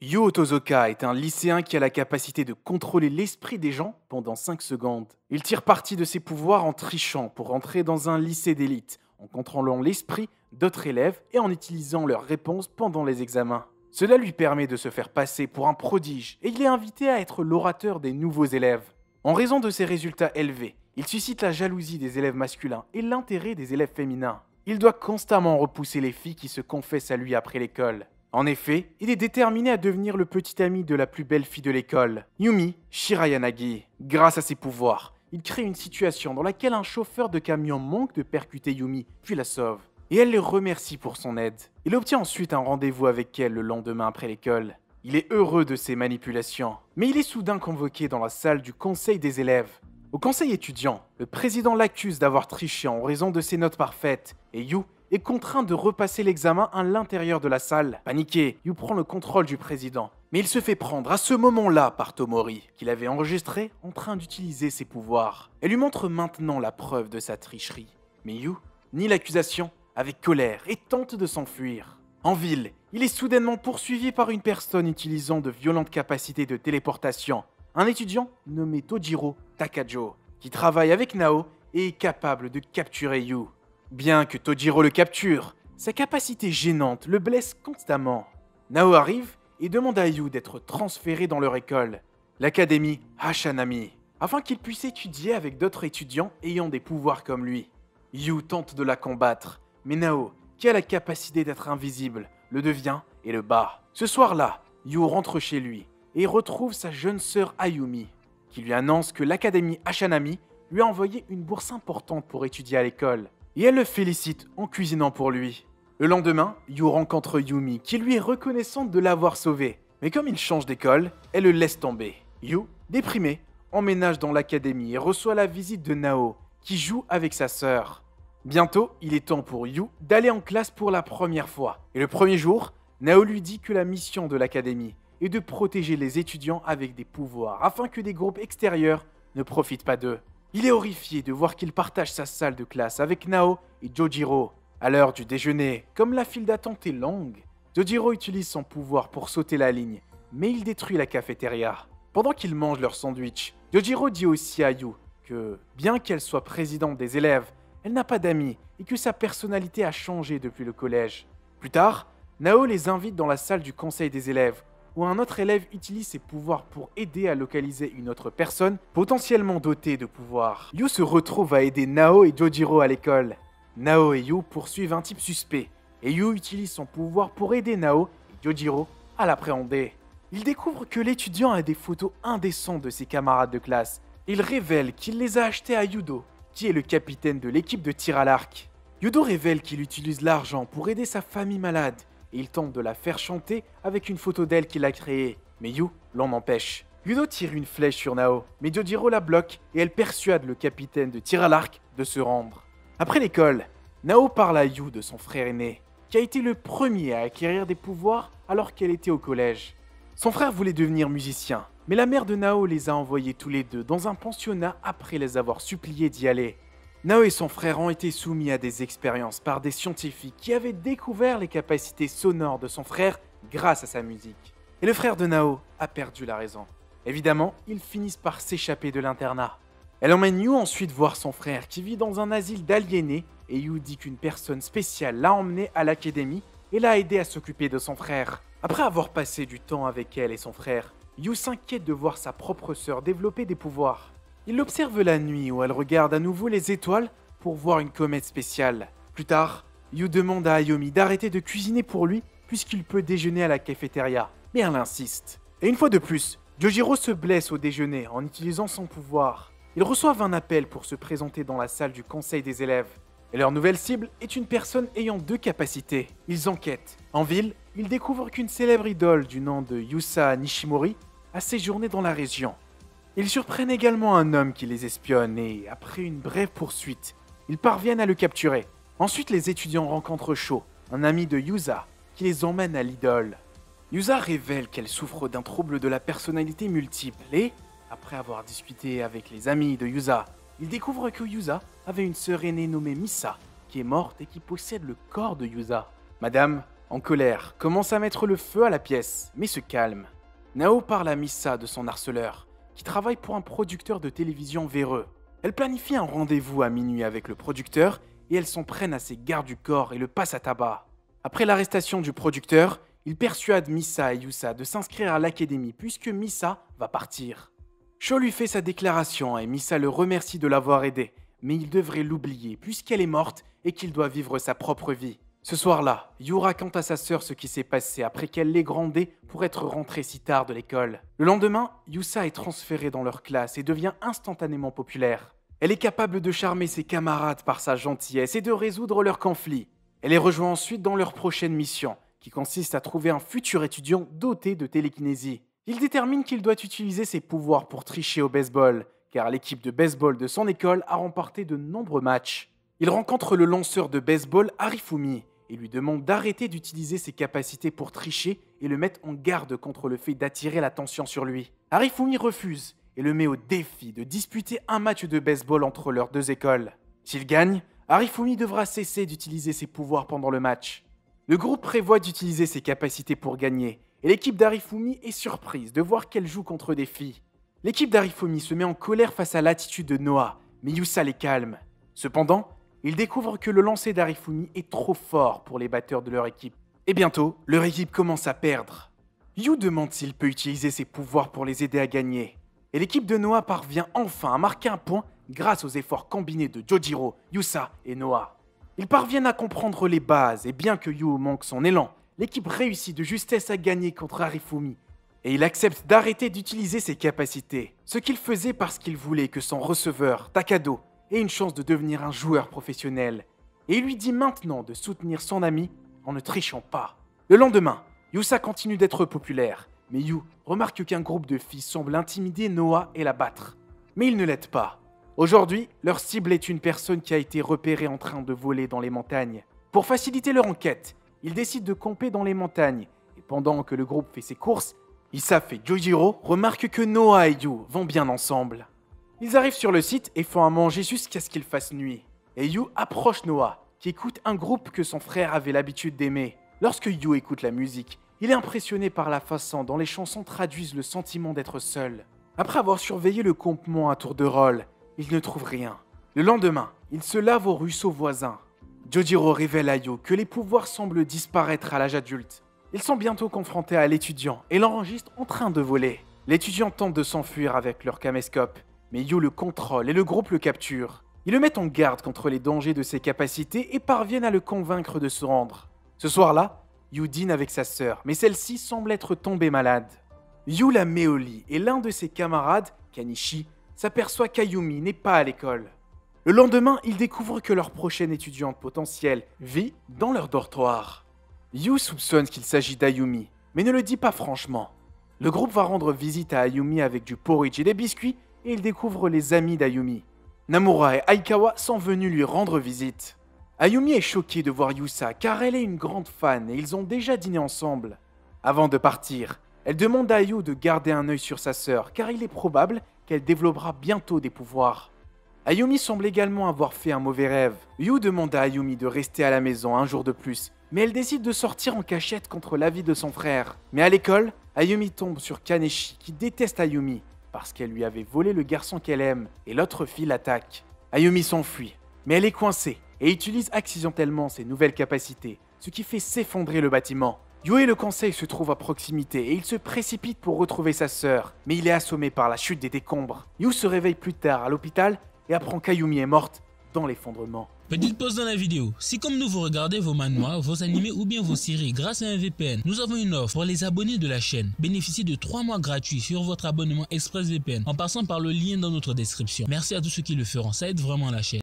Yu Otozoka est un lycéen qui a la capacité de contrôler l'esprit des gens pendant 5 secondes. Il tire parti de ses pouvoirs en trichant pour entrer dans un lycée d'élite, en contrôlant l'esprit d'autres élèves et en utilisant leurs réponses pendant les examens. Cela lui permet de se faire passer pour un prodige et il est invité à être l'orateur des nouveaux élèves. En raison de ses résultats élevés, il suscite la jalousie des élèves masculins et l'intérêt des élèves féminins. Il doit constamment repousser les filles qui se confessent à lui après l'école. En effet, il est déterminé à devenir le petit ami de la plus belle fille de l'école, Yumi Shirayanagi. Grâce à ses pouvoirs, il crée une situation dans laquelle un chauffeur de camion manque de percuter Yumi, puis la sauve. Et elle le remercie pour son aide. Il obtient ensuite un rendez-vous avec elle le lendemain après l'école. Il est heureux de ses manipulations, mais il est soudain convoqué dans la salle du conseil des élèves. Au conseil étudiant, le président l'accuse d'avoir triché en raison de ses notes parfaites, et Yu est contraint de repasser l'examen à l'intérieur de la salle. Paniqué, Yu prend le contrôle du président. Mais il se fait prendre à ce moment-là par Tomori, qu'il avait enregistré en train d'utiliser ses pouvoirs. Elle lui montre maintenant la preuve de sa tricherie. Mais Yu nie l'accusation avec colère et tente de s'enfuir. En ville, il est soudainement poursuivi par une personne utilisant de violentes capacités de téléportation. Un étudiant nommé Tojiro Takajo, qui travaille avec Nao et est capable de capturer Yu. Bien que Tojiro le capture, sa capacité gênante le blesse constamment. Nao arrive et demande à Yu d'être transféré dans leur école, l'académie Hashanami, afin qu'il puisse étudier avec d'autres étudiants ayant des pouvoirs comme lui. Yu tente de la combattre, mais Nao, qui a la capacité d'être invisible, le devient et le bat. Ce soir-là, Yu rentre chez lui et retrouve sa jeune sœur Ayumi, qui lui annonce que l'académie Hashanami lui a envoyé une bourse importante pour étudier à l'école. Et elle le félicite en cuisinant pour lui. Le lendemain, Yu rencontre Yumi, qui lui est reconnaissante de l'avoir sauvé. Mais comme il change d'école, elle le laisse tomber. Yu, déprimé, emménage dans l'académie et reçoit la visite de Nao, qui joue avec sa sœur. Bientôt, il est temps pour Yu d'aller en classe pour la première fois. Et le premier jour, Nao lui dit que la mission de l'académie est de protéger les étudiants avec des pouvoirs, afin que des groupes extérieurs ne profitent pas d'eux. Il est horrifié de voir qu'il partage sa salle de classe avec Nao et Jojiro. À l'heure du déjeuner, comme la file d'attente est longue, Jojiro utilise son pouvoir pour sauter la ligne, mais il détruit la cafétéria. Pendant qu'ils mangent leur sandwich, Jojiro dit aussi à Yu que, bien qu'elle soit présidente des élèves, elle n'a pas d'amis et que sa personnalité a changé depuis le collège. Plus tard, Nao les invite dans la salle du conseil des élèves, où un autre élève utilise ses pouvoirs pour aider à localiser une autre personne potentiellement dotée de pouvoirs. Yu se retrouve à aider Nao et Jojiro à l'école. Nao et Yu poursuivent un type suspect, et Yu utilise son pouvoir pour aider Nao et Jojiro à l'appréhender. Il découvre que l'étudiant a des photos indécentes de ses camarades de classe. Il révèle qu'il les a achetées à Yudo, qui est le capitaine de l'équipe de tir à l'arc. Yudo révèle qu'il utilise l'argent pour aider sa famille malade, et il tente de la faire chanter avec une photo d'elle qu'il a créée, mais Yu l'en empêche. Yudo tire une flèche sur Nao, mais Jojiro la bloque et elle persuade le capitaine de tir à l'arc de se rendre. Après l'école, Nao parle à Yu de son frère aîné, qui a été le premier à acquérir des pouvoirs alors qu'elle était au collège. Son frère voulait devenir musicien, mais la mère de Nao les a envoyés tous les deux dans un pensionnat après les avoir suppliés d'y aller. Nao et son frère ont été soumis à des expériences par des scientifiques qui avaient découvert les capacités sonores de son frère grâce à sa musique. Et le frère de Nao a perdu la raison. Évidemment, ils finissent par s'échapper de l'internat. Elle emmène Yu ensuite voir son frère qui vit dans un asile d'aliénés et Yu dit qu'une personne spéciale l'a emmené à l'académie et l'a aidé à s'occuper de son frère. Après avoir passé du temps avec elle et son frère, Yu s'inquiète de voir sa propre sœur développer des pouvoirs. Il l'observe la nuit où elle regarde à nouveau les étoiles pour voir une comète spéciale. Plus tard, Yu demande à Ayumi d'arrêter de cuisiner pour lui puisqu'il peut déjeuner à la cafétéria, mais elle insiste. Et une fois de plus, Jojiro se blesse au déjeuner en utilisant son pouvoir. Ils reçoivent un appel pour se présenter dans la salle du conseil des élèves. Et leur nouvelle cible est une personne ayant 2 capacités. Ils enquêtent. En ville, ils découvrent qu'une célèbre idole du nom de Yusa Nishimori a séjourné dans la région. Ils surprennent également un homme qui les espionne et, après une brève poursuite, ils parviennent à le capturer. Ensuite, les étudiants rencontrent Sho, un ami de Yusa, qui les emmène à l'idole. Yusa révèle qu'elle souffre d'un trouble de la personnalité multiple et, après avoir discuté avec les amis de Yusa, ils découvrent que Yusa avait une sœur aînée nommée Misa, qui est morte et qui possède le corps de Yusa. Madame, en colère, commence à mettre le feu à la pièce, mais se calme. Nao parle à Misa de son harceleur, qui travaille pour un producteur de télévision véreux. Elle planifie un rendez-vous à minuit avec le producteur et elle s'en prenne à ses gardes du corps et le passe à tabac. Après l'arrestation du producteur, il persuade Misa et Yusa de s'inscrire à l'académie puisque Misa va partir. Sho lui fait sa déclaration et Misa le remercie de l'avoir aidé, mais il devrait l'oublier puisqu'elle est morte et qu'il doit vivre sa propre vie. Ce soir-là, Yu raconte à sa sœur ce qui s'est passé après qu'elle l'ait grondé pour être rentrée si tard de l'école. Le lendemain, Yusa est transférée dans leur classe et devient instantanément populaire. Elle est capable de charmer ses camarades par sa gentillesse et de résoudre leurs conflits. Elle les rejoint ensuite dans leur prochaine mission, qui consiste à trouver un futur étudiant doté de télékinésie. Il détermine qu'il doit utiliser ses pouvoirs pour tricher au baseball, car l'équipe de baseball de son école a remporté de nombreux matchs. Il rencontre le lanceur de baseball Arifumi et lui demande d'arrêter d'utiliser ses capacités pour tricher et le mettre en garde contre le fait d'attirer l'attention sur lui. Arifumi refuse et le met au défi de disputer un match de baseball entre leurs deux écoles. S'il gagne, Arifumi devra cesser d'utiliser ses pouvoirs pendant le match. Le groupe prévoit d'utiliser ses capacités pour gagner et l'équipe d'Arifumi est surprise de voir qu'elle joue contre des filles. L'équipe d'Arifumi se met en colère face à l'attitude de Noah, mais Yusa les calme. Cependant, ils découvrent que le lancer d'Arifumi est trop fort pour les batteurs de leur équipe. Et bientôt, leur équipe commence à perdre. Yu demande s'il peut utiliser ses pouvoirs pour les aider à gagner. Et l'équipe de Noah parvient enfin à marquer un point grâce aux efforts combinés de Jojiro, Yusa et Noah. Ils parviennent à comprendre les bases et bien que Yu manque son élan, l'équipe réussit de justesse à gagner contre Arifumi. Et il accepte d'arrêter d'utiliser ses capacités, ce qu'il faisait parce qu'il voulait que son receveur, Takado, ait une chance de devenir un joueur professionnel. Et il lui dit maintenant de soutenir son ami en ne trichant pas. Le lendemain, Yusa continue d'être populaire, mais Yu remarque qu'un groupe de filles semble intimider Noah et la battre. Mais il ne l'aide pas. Aujourd'hui, leur cible est une personne qui a été repérée en train de voler dans les montagnes. Pour faciliter leur enquête, ils décident de camper dans les montagnes. Et pendant que le groupe fait ses courses, Isaf et Jojiro remarquent que Noah et Yu vont bien ensemble. Ils arrivent sur le site et font à manger jusqu'à ce qu'il fasse nuit. Et Yu approche Noah, qui écoute un groupe que son frère avait l'habitude d'aimer. Lorsque Yu écoute la musique, il est impressionné par la façon dont les chansons traduisent le sentiment d'être seul. Après avoir surveillé le campement à tour de rôle, il ne trouve rien. Le lendemain, il se lave au ruisseau voisin. Jojiro révèle à Yu que les pouvoirs semblent disparaître à l'âge adulte. Ils sont bientôt confrontés à l'étudiant et l'enregistrent en train de voler. L'étudiant tente de s'enfuir avec leur caméscope, mais Yu le contrôle et le groupe le capture. Ils le mettent en garde contre les dangers de ses capacités et parviennent à le convaincre de se rendre. Ce soir-là, Yu dîne avec sa sœur, mais celle-ci semble être tombée malade. Yu la met au lit et l'un de ses camarades, Kanishi, s'aperçoit qu'Ayumi n'est pas à l'école. Le lendemain, ils découvrent que leur prochaine étudiante potentielle vit dans leur dortoir. Yu soupçonne qu'il s'agit d'Ayumi, mais ne le dit pas franchement. Le groupe va rendre visite à Ayumi avec du porridge et des biscuits et il découvre les amis d'Ayumi. Namura et Aikawa sont venus lui rendre visite. Ayumi est choquée de voir Yusa car elle est une grande fan et ils ont déjà dîné ensemble. Avant de partir, elle demande à Yu de garder un œil sur sa sœur car il est probable qu'elle développera bientôt des pouvoirs. Ayumi semble également avoir fait un mauvais rêve. Yu demande à Ayumi de rester à la maison un jour de plus, mais elle décide de sortir en cachette contre l'avis de son frère. Mais à l'école, Ayumi tombe sur Kaneshi qui déteste Ayumi parce qu'elle lui avait volé le garçon qu'elle aime et l'autre fille l'attaque. Ayumi s'enfuit, mais elle est coincée et utilise accidentellement ses nouvelles capacités, ce qui fait s'effondrer le bâtiment. Yu et le conseil se trouvent à proximité et il se précipite pour retrouver sa sœur, mais il est assommé par la chute des décombres. Yu se réveille plus tard à l'hôpital et apprend qu'Ayumi est morte dans l'effondrement. Petite pause dans la vidéo. Si comme nous vous regardez vos manhwas, vos animés ou bien vos séries grâce à un VPN, nous avons une offre pour les abonnés de la chaîne. Bénéficiez de 3 mois gratuits sur votre abonnement ExpressVPN en passant par le lien dans notre description. Merci à tous ceux qui le feront, ça aide vraiment la chaîne.